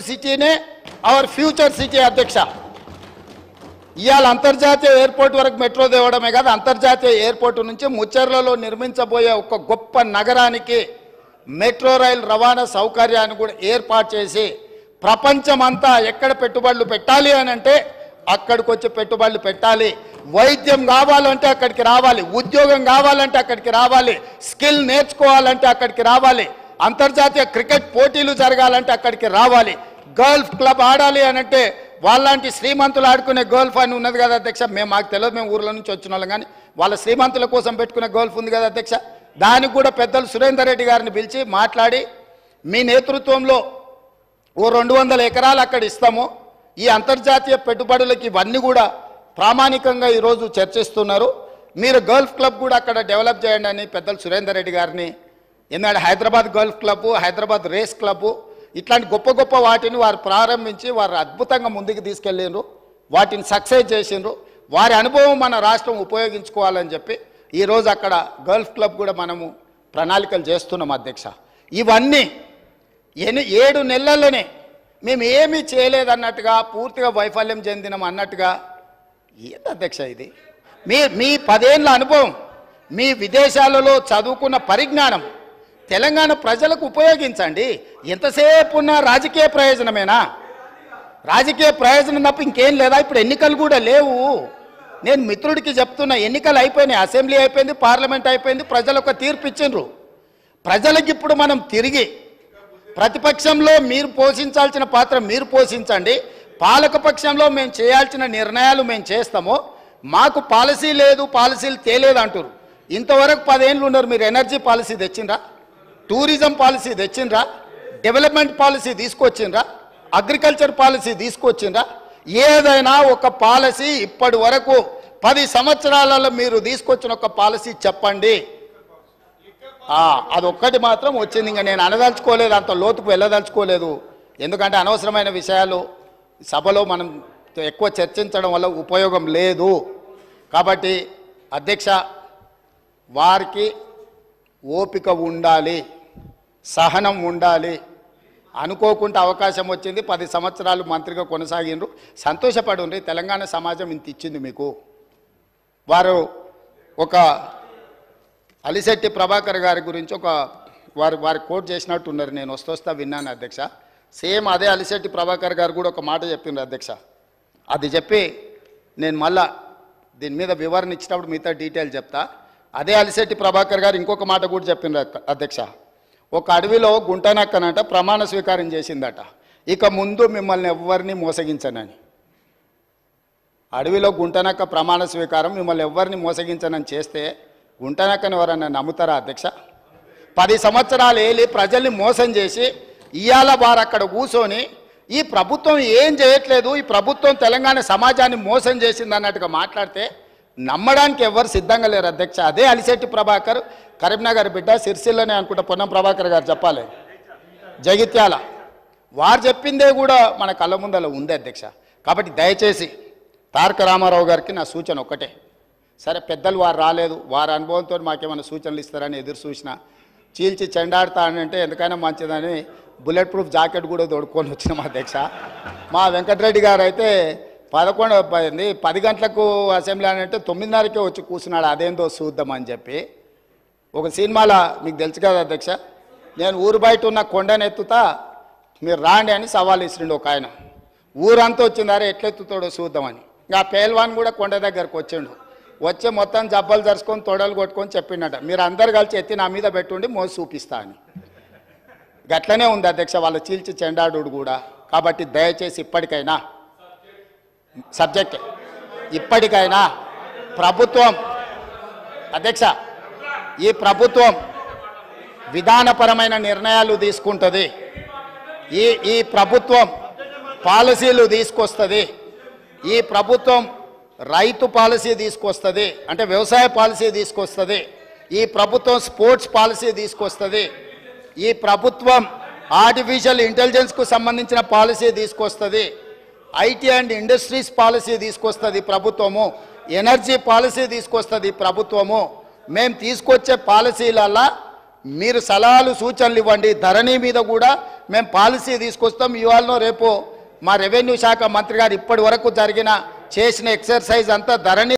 సిటీనే our future city అధ్యక్ష. ఇవాళ అంతర్జాతీయ ఎయిర్పోర్ట్ వరకు మెట్రో తేవడమే కాదు, అంతర్జాతీయ ఎయిర్పోర్ట్ నుంచి ముచ్చర్లలో నిర్మించబోయే ఒక గొప్ప నగరానికి మెట్రో రైలు రవాణా సౌకర్యాన్ని కూడా ఏర్పాటు చేసి ప్రపంచమంతా ఎక్కడ పెట్టుబడులు పెట్టాలి అని అంటే అక్కడికి వచ్చి పెట్టుబడులు పెట్టాలి. వైద్యం కావాలంటే అక్కడికి రావాలి, ఉద్యోగం కావాలంటే అక్కడికి రావాలి, స్కిల్ నేర్చుకోవాలంటే అక్కడికి రావాలి, అంతర్జాతీయ క్రికెట్ పోటీలు జరగాలంటే అక్కడికి రావాలి, గల్ఫ్ క్లబ్ ఆడాలి అని అంటే వాళ్ళంటి శ్రీమంతులు ఆడుకునే గోల్ఫ్ అని ఉన్నది కదా అధ్యక్ష. మాకు తెలియదు, మేము ఊర్ల నుంచి వచ్చిన వాళ్ళం, కానీ వాళ్ళ శ్రీమంతుల కోసం పెట్టుకునే గోల్ఫ్ ఉంది కదా అధ్యక్ష. దానికి కూడా పెద్దలు సురేందర్ రెడ్డి గారిని పిలిచి మాట్లాడి మీ నేతృత్వంలో ఓ 200 ఎకరాలు అక్కడ ఇస్తాము, ఈ అంతర్జాతీయ పెట్టుబడులకి ఇవన్నీ కూడా ప్రామాణికంగా ఈరోజు చర్చిస్తున్నారు, మీరు గల్ఫ్ క్లబ్ కూడా అక్కడ డెవలప్ చేయండి అని పెద్దలు సురేందర్ రెడ్డి గారిని. ఎందుకంటే Hyderabad golf club, Hyderabad race club ఇట్లాంటి గొప్ప గొప్ప వాటిని వారు ప్రారంభించి వారు అద్భుతంగా ముందుకు తీసుకెళ్ళిండ్రు, వాటిని సక్సెస్ చేసిండ్రు. వారి అనుభవం మన రాష్ట్రం ఉపయోగించుకోవాలని చెప్పి ఈరోజు అక్కడ గల్ఫ్ క్లబ్ కూడా మనము ప్రణాళికలు చేస్తున్నాం అధ్యక్ష. ఇవన్నీ 7 నెలల్లోనే మేము ఏమీ చేయలేదన్నట్టుగా పూర్తిగా వైఫల్యం చెందినాం అన్నట్టుగా ఏంటి అధ్యక్ష ఇది? మీ 10 ఏళ్ళ అనుభవం, మీ విదేశాలలో చదువుకున్న పరిజ్ఞానం తెలంగాణ ప్రజలకు ఉపయోగించండి. ఎంతసేపు ఉన్న రాజకీయ ప్రయోజనమేనా? రాజకీయ ప్రయోజనం తప్ప ఇంకేం లేదా? ఇప్పుడు ఎన్నికలు కూడా లేవు. నేను మిత్రుడికి చెప్తున్నా, ఎన్నికలు అయిపోయినాయి, అసెంబ్లీ అయిపోయింది, పార్లమెంట్ అయిపోయింది, ప్రజలు ఒక తీర్పు ఇచ్చిండ్రు. ప్రజలకు ఇప్పుడు మనం తిరిగి ప్రతిపక్షంలో మీరు పోషించాల్సిన పాత్ర మీరు పోషించండి, పాలకపక్షంలో మేము చేయాల్సిన నిర్ణయాలు మేము చేస్తాము, మాకు పాలసీ లేదు, పాలసీలు తేలేదు అంటారు. ఇంతవరకు 10 ఏళ్ళు ఉన్నారు, మీరు ఎనర్జీ పాలసీ తెచ్చిండ్రా, టూరిజం పాలసీ తెచ్చిండ్రా, డెవలప్మెంట్ పాలసీ తీసుకొచ్చిండ్రా, అగ్రికల్చర్ పాలసీ తీసుకొచ్చిండ్రా? ఏదైనా ఒక పాలసీ ఇప్పటి వరకు 10 సంవత్సరాలలో మీరు తీసుకొచ్చిన ఒక పాలసీ చెప్పండి. అదొక్కటి మాత్రం వచ్చింది. ఇంకా నేను అనదలుచుకోలేదు, అంత లోతుకు వెళ్ళదలుచుకోలేదు, ఎందుకంటే అనవసరమైన విషయాలు సభలో మనం ఎక్కువ చర్చించడం వల్ల ఉపయోగం లేదు. కాబట్టి అధ్యక్ష, వారికి ఓపిక ఉండాలి, సహనం ఉండాలి. అనుకోకుండా అవకాశం వచ్చింది, 10 సంవత్సరాలు మంత్రిగా కొనసాగిండ్రు, సంతోషపడుండ్రి. తెలంగాణ సమాజం ఇంత ఇచ్చింది మీకు. వారు ఒక అలిశెట్టి ప్రభాకర్ గారి గురించి వారి కోట్ చేసినట్టు ఉన్నారు, నేను వస్తా విన్నాను అధ్యక్ష. సేమ్ అదే అలిశెట్టి ప్రభాకర్ గారు కూడా ఒక మాట చెప్పిండ్రు అధ్యక్ష. అది చెప్పి నేను మళ్ళా దీని మీద వివరణ ఇచ్చినప్పుడు మిగతా డీటెయిల్ చెప్తా. అదే అలిశెట్టి ప్రభాకర్ గారు ఇంకొక మాట కూడా చెప్పిండ్రు అధ్యక్ష. ఒక అడవిలో గుంటనక్కనంట ప్రమాణ స్వీకారం చేసిందట, ఇక ముందు మిమ్మల్ని ఎవరిని మోసగించనని. అడవిలో గుంటనక్క ప్రమాణ స్వీకారం, మిమ్మల్ని ఎవరిని మోసగించనని చేస్తే గుంటనక్కని ఎవరన్నా నమ్ముతారా అధ్యక్ష? 10 సంవత్సరాలు ఏలి ప్రజల్ని మోసం చేసి ఇవాళ వారు అక్కడ కూర్చొని ఈ ప్రభుత్వం ఏం చేయట్లేదు, ఈ ప్రభుత్వం తెలంగాణ సమాజాన్ని మోసం చేసింది అన్నట్టుగా మాట్లాడితే నమ్మడానికి ఎవరు సిద్ధంగా లేరు అధ్యక్ష. అదే అలిశెట్టి ప్రభాకర్, కరీంనగర్ బిడ్డ, సిరిసిల్లనే అనుకుంటా పొన్నం ప్రభాకర్ గారు చెప్పాలి, జగిత్యాల, వారు చెప్పిందే కూడా మన కళ్ళ ముందర ఉంది అధ్యక్ష. కాబట్టి దయచేసి తారక రామారావు గారికి నా సూచన ఒక్కటే, సరే పెద్దలు వారు రాలేదు, వారి అనుభవంతో మాకేమైనా సూచనలు ఇస్తారని ఎదురు చూసిన, చీల్చి చెండాడుతా అని అంటే ఎందుకైనా మంచిదని బుల్లెట్ ప్రూఫ్ జాకెట్ కూడా తోడుకొని వచ్చినాం అధ్యక్ష. మా వెంకటరెడ్డి గారు అయితే 10 గంటలకు అసెంబ్లీ అని అంటే 9:30కే వచ్చి కూర్చున్నాడు, అదేందో చూద్దామని చెప్పి. ఒక సినిమాలో మీకు తెలుసు కదా అధ్యక్ష, నేను ఊరు బయట ఉన్న కొండనెత్తుతా మీరు రాండి అని సవాల్ ఇస్తుండే ఒక ఆయన. ఊరంతా వచ్చిందారే ఎట్లెత్తుతాడో చూద్దామని. ఇంకా పేల్వాన్ కూడా కొండ దగ్గరకు వచ్చిండు, వచ్చి మొత్తం జబ్బలు జరుచుకొని తొడలు కొట్టుకొని చెప్పిండట, మీరు అందరు కలిసి ఎత్తి నా మీద పెట్టుండి మోసి చూపిస్తా అని. గట్లనే ఉంది అధ్యక్ష వాళ్ళ చీల్చి చెండాడు కూడా. కాబట్టి దయచేసి ఇప్పటికైనా ప్రభుత్వం అధ్యక్ష, ఈ ప్రభుత్వం విధానపరమైన నిర్ణయాలు తీసుకుంటుంది, ఈ ప్రభుత్వం పాలసీలు తీసుకొస్తుంది, ఈ ప్రభుత్వం రైతు పాలసీ తీసుకొస్తుంది, అంటే వ్యవసాయ పాలసీ తీసుకొస్తుంది, ఈ ప్రభుత్వం స్పోర్ట్స్ పాలసీ తీసుకొస్తుంది, ఈ ప్రభుత్వం ఆర్టిఫిషియల్ ఇంటెలిజెన్స్కు సంబంధించిన పాలసీ తీసుకొస్తుంది, ఐటీ అండ్ ఇండస్ట్రీస్ పాలసీ తీసుకొస్తుంది ప్రభుత్వము, ఎనర్జీ పాలసీ తీసుకొస్తుంది ప్రభుత్వము. మేము తీసుకొచ్చే పాలసీలల్లా మీరు సలహాలు సూచనలు ఇవ్వండి. ధరణి మీద కూడా మేము పాలసీ తీసుకొస్తాం. ఇవాళనో రేపు మా రెవెన్యూ శాఖ మంత్రి గారు ఇప్పటి వరకు చేసిన ఎక్సర్సైజ్ అంతా ధరణి